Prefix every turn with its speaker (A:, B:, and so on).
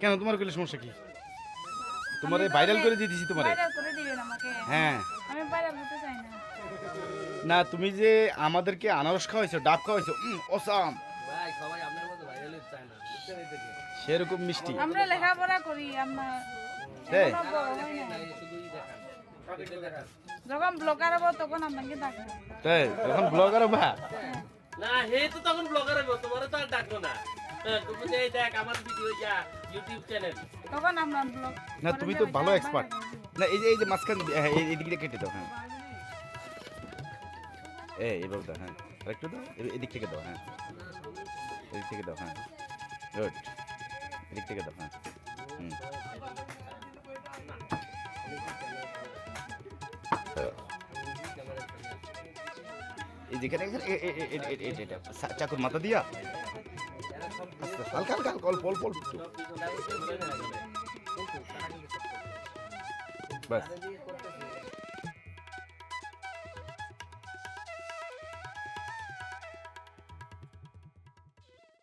A: কেন তোমার কইলে সমস্যা কি? তোমারে ভাইরাল করে দিয়ে দিছি তোমারে।
B: ভাইরাল করে দিবেন আমাকে।
A: হ্যাঁ
B: আমি ভাইরাল হতে চাই না।
A: না তুমি যে আমাদেরকে আনারস খাওয়াইছো, ডাব খাওয়াইছো, অসাম
C: ভাই সবাই আপনার মতো ভাইরাল হতে চায় না, বুঝছেন এই থেকে?
A: সেরকম মিষ্টি।
B: আমরা লেখাপড়া করি, আমরা
A: তাই?
B: এখনো বড় হই
C: না,
B: নাই।
C: এই শুধুই দেখান, এটা দেখান।
B: যখন ব্লগার হবো তখন আপনাকে ডাকবো।
A: তাই এখন ব্লগার বা
C: না হে তো তখন ব্লগার হইব, তোমারও তো আর ডাকবো না। হ্যাঁ, তুমি যে এই দেখ আমার ভিডিও যা ইউটিউব চ্যানেল।
B: তখন আমরা ব্লগ
A: না তুমি তো ভালো এক্সপার্ট। না এই যে মাঝখান এই দিকটা কেটে দাও। হ্যাঁ এইভাবে দাও। হ্যাঁ আরেকটু দাও, এদিক থেকে দাও। হ্যাঁ এদিক থেকে দাও। হ্যাঁ গুড, এদিক থেকে দাও। হ্যাঁ এই যেখানে এটা চাকুর মাথা দিয়া হালকা হালকা হালকা অল্প অল্প একটু। বাস